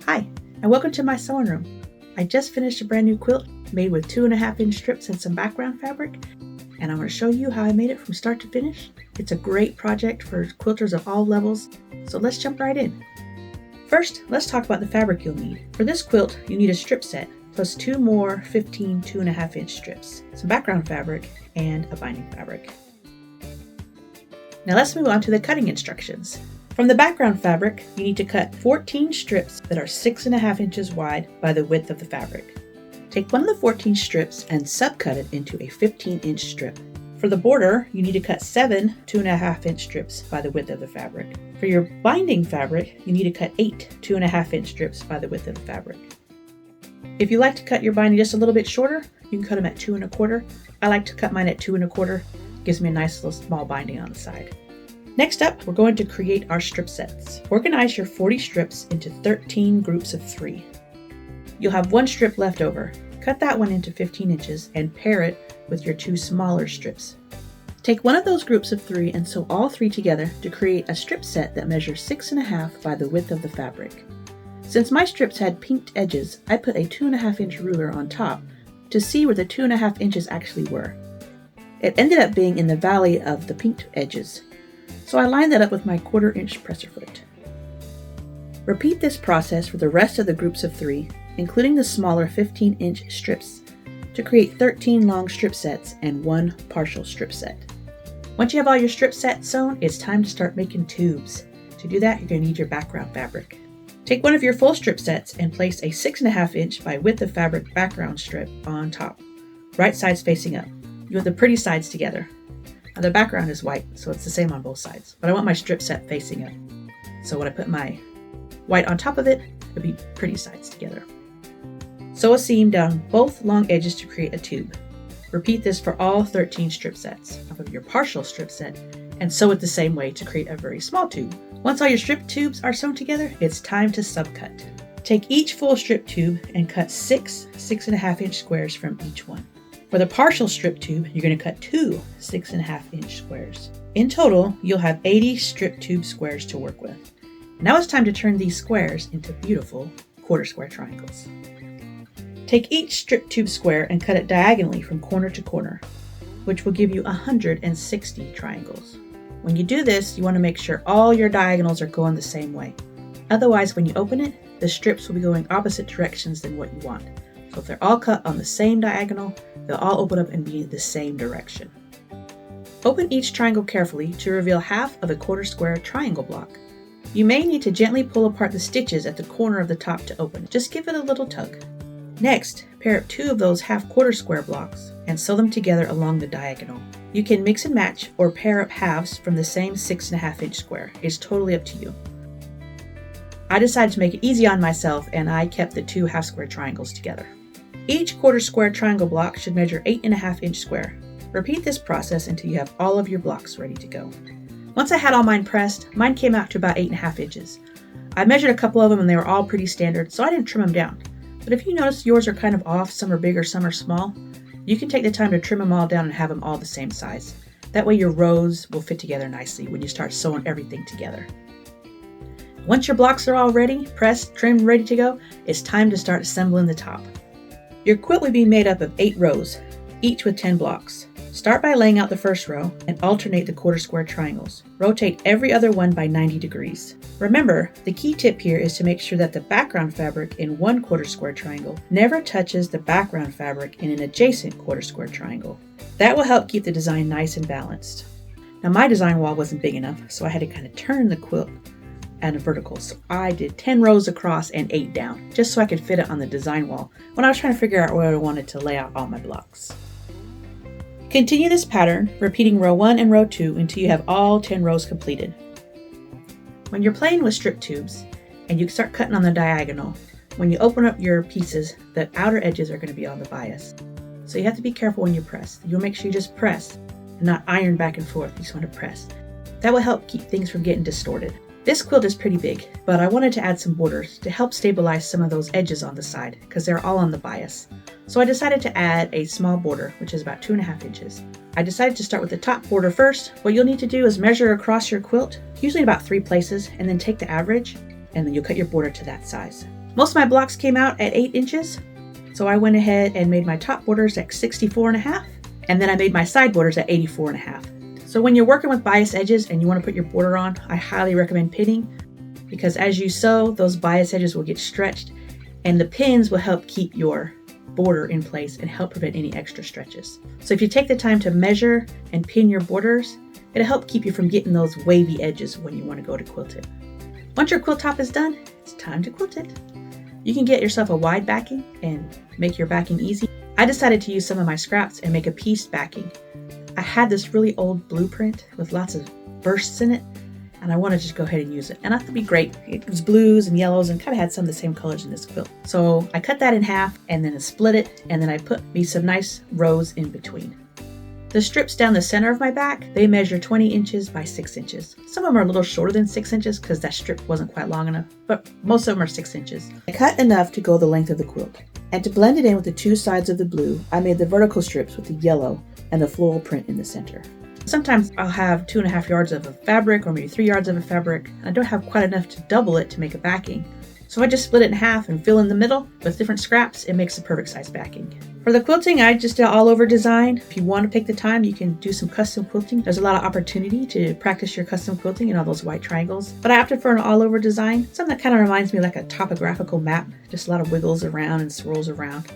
Hi, and welcome to my sewing room. I just finished a brand new quilt made with 2.5-inch strips and some background fabric, and I'm going to show you how I made it from start to finish. It's a great project for quilters of all levels, so let's jump right in. First, let's talk about the fabric you'll need. For this quilt, you need a strip set, plus 2 more 15 2.5-inch strips, some background fabric, and a binding fabric. Now let's move on to the cutting instructions. From the background fabric, you need to cut 14 strips that are 6.5 inches wide by the width of the fabric. Take one of the 14 strips and subcut it into a 15-inch strip. For the border, you need to cut 7 2.5-inch strips by the width of the fabric. For your binding fabric, you need to cut 8 2.5-inch strips by the width of the fabric. If you like to cut your binding just a little bit shorter, you can cut them at 2 1/4. I like to cut mine at 2 1/4. Gives me a nice little small binding on the side. Next up, we're going to create our strip sets. Organize your 40 strips into 13 groups of 3. You'll have 1 strip left over. Cut that one into 15 inches and pair it with your 2 smaller strips. Take one of those groups of 3 and sew all 3 together to create a strip set that measures 6.5 by the width of the fabric. Since my strips had pinked edges, I put a 2.5-inch ruler on top to see where the 2.5 inches actually were. It ended up being in the valley of the pinked edges, so I lined that up with my 1/4-inch presser foot. Repeat this process for the rest of the groups of 3, including the smaller 15-inch strips, to create 13 long strip sets and 1 partial strip set. Once you have all your strip sets sewn, it's time to start making tubes. To do that, you're going to need your background fabric. Take one of your full strip sets and place a 6.5-inch by width of fabric background strip on top, right sides facing up. You want the pretty sides together. Now the background is white, so it's the same on both sides, but I want my strip set facing up. So when I put my white on top of it, it'll be pretty sides together. Sew a seam down both long edges to create a tube. Repeat this for all 13 strip sets of your partial strip set and sew it the same way to create a very small tube. Once all your strip tubes are sewn together, it's time to subcut. Take each full strip tube and cut 6 6.5-inch squares from each one. For the partial strip tube, you're going to cut 2 6.5-inch squares. In total, you'll have 80 strip tube squares to work with. Now it's time to turn these squares into beautiful quarter square triangles. Take each strip tube square and cut it diagonally from corner to corner, which will give you 160 triangles. When you do this, you want to make sure all your diagonals are going the same way. Otherwise, when you open it, the strips will be going opposite directions than what you want. So if they're all cut on the same diagonal, they'll all open up and be in the same direction. Open each triangle carefully to reveal half of a quarter square triangle block. You may need to gently pull apart the stitches at the corner of the top to open it. Just give it a little tug. Next, pair up 2 of those half quarter square blocks and sew them together along the diagonal. You can mix and match or pair up halves from the same 6.5-inch square. It's totally up to you. I decided to make it easy on myself and I kept the 2 half square triangles together. Each quarter square triangle block should measure 8.5-inch square. Repeat this process until you have all of your blocks ready to go. Once I had all mine pressed, mine came out to about 8.5 inches. I measured a couple of them and they were all pretty standard, so I didn't trim them down. But if you notice yours are kind of off, some are bigger, some are small, you can take the time to trim them all down and have them all the same size. That way your rows will fit together nicely when you start sewing everything together. Once your blocks are all ready, pressed, trimmed, ready to go, it's time to start assembling the top. Your quilt will be made up of 8 rows, each with 10 blocks. Start by laying out the first row and alternate the quarter square triangles. Rotate every other one by 90 degrees. Remember, the key tip here is to make sure that the background fabric in one quarter square triangle never touches the background fabric in an adjacent quarter square triangle. That will help keep the design nice and balanced. Now my design wall wasn't big enough, so I had to kind of turn the quilt at a vertical. So I did 10 rows across and 8 down, just so I could fit it on the design wall when I was trying to figure out where I wanted to lay out all my blocks. Continue this pattern, repeating row 1 and row 2 until you have all 10 rows completed. When you're playing with strip tubes and you start cutting on the diagonal, when you open up your pieces, the outer edges are going to be on the bias. So you have to be careful when you press. You'll make sure you just press and not iron back and forth. You just want to press. That will help keep things from getting distorted. This quilt is pretty big, but I wanted to add some borders to help stabilize some of those edges on the side because they're all on the bias. So I decided to add a small border, which is about 2.5 inches. I decided to start with the top border first. What you'll need to do is measure across your quilt, usually about 3 places, and then take the average and then you'll cut your border to that size. Most of my blocks came out at 8 inches, so I went ahead and made my top borders at 64.5, and then I made my side borders at 84.5. So when you're working with bias edges and you want to put your border on, I highly recommend pinning, because as you sew, those bias edges will get stretched, and the pins will help keep your border in place and help prevent any extra stretches. So if you take the time to measure and pin your borders, it'll help keep you from getting those wavy edges when you want to go to quilt it. Once your quilt top is done, it's time to quilt it. You can get yourself a wide backing and make your backing easy. I decided to use some of my scraps and make a pieced backing. I had this really old blueprint with lots of bursts in it, and I wanted to just go ahead and use it. And I thought it'd be great. It was blues and yellows and kind of had some of the same colors in this quilt. So I cut that in half and then I split it, and then I put me some nice rows in between. The strips down the center of my back, they measure 20 inches by 6 inches. Some of them are a little shorter than 6 inches because that strip wasn't quite long enough, but most of them are 6 inches. I cut enough to go the length of the quilt. And to blend it in with the two sides of the blue, I made the vertical strips with the yellow and the floral print in the center. Sometimes I'll have 2.5 yards of a fabric or maybe 3 yards of a fabric. I don't have quite enough to double it to make a backing. So I just split it in half and fill in the middle with different scraps. It makes the perfect size backing. For the quilting, I just did all over design. If you want to take the time, you can do some custom quilting. There's a lot of opportunity to practice your custom quilting in all those white triangles. But I opted for an all over design, something that kind of reminds me like a topographical map, just a lot of wiggles around and swirls around.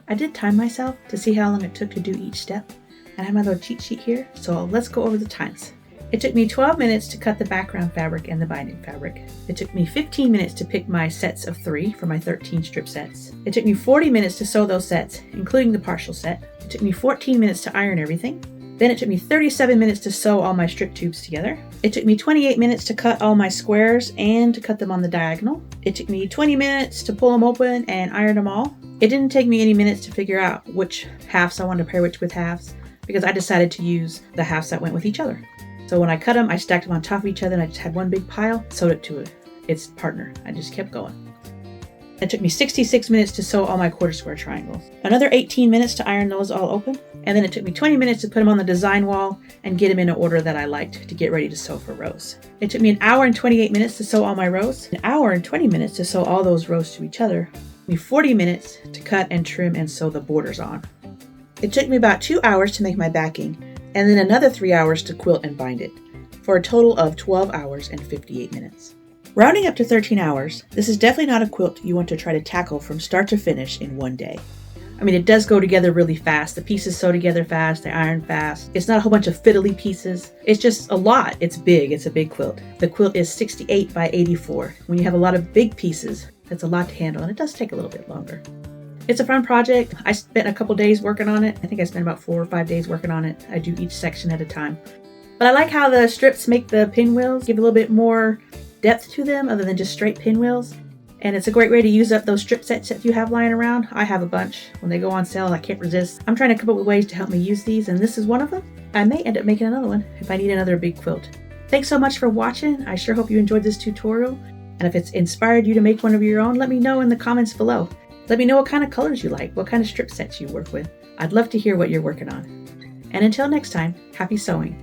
I did time myself to see how long it took to do each step. And I have my little cheat sheet here, so let's go over the times. It took me 12 minutes to cut the background fabric and the binding fabric. It took me 15 minutes to pick my sets of 3 for my 13 strip sets. It took me 40 minutes to sew those sets, including the partial set. It took me 14 minutes to iron everything. Then it took me 37 minutes to sew all my strip tubes together. It took me 28 minutes to cut all my squares and to cut them on the diagonal. It took me 20 minutes to pull them open and iron them all. It didn't take me any minutes to figure out which halves I wanted to pair which with halves, because I decided to use the halves that went with each other. So when I cut them, I stacked them on top of each other and I just had one big pile, sewed it to its partner. I just kept going. It took me 66 minutes to sew all my quarter square triangles. Another 18 minutes to iron those all open. And then it took me 20 minutes to put them on the design wall and get them in an order that I liked to get ready to sew for rows. It took me an hour and 28 minutes to sew all my rows. An hour and 20 minutes to sew all those rows to each other. It took me 40 minutes to cut and trim and sew the borders on. It took me about 2 hours to make my backing, and then another 3 hours to quilt and bind it, for a total of 12 hours and 58 minutes. Rounding up to 13 hours, this is definitely not a quilt you want to try to tackle from start to finish in one day. I mean, it does go together really fast. The pieces sew together fast, they iron fast. It's not a whole bunch of fiddly pieces. It's just a lot. It's big. It's a big quilt. The quilt is 68 by 84. When you have a lot of big pieces, that's a lot to handle, and it does take a little bit longer. It's a fun project. I spent a couple days working on it. I think I spent about 4 or 5 days working on it. I do each section at a time. But I like how the strips make the pinwheels, give a little bit more depth to them other than just straight pinwheels. And it's a great way to use up those strip sets that you have lying around. I have a bunch. When they go on sale, I can't resist. I'm trying to come up with ways to help me use these, and this is one of them. I may end up making another one if I need another big quilt. Thanks so much for watching. I sure hope you enjoyed this tutorial. And if it's inspired you to make one of your own, let me know in the comments below. Let me know what kind of colors you like, what kind of strip sets you work with. I'd love to hear what you're working on. And until next time, happy sewing.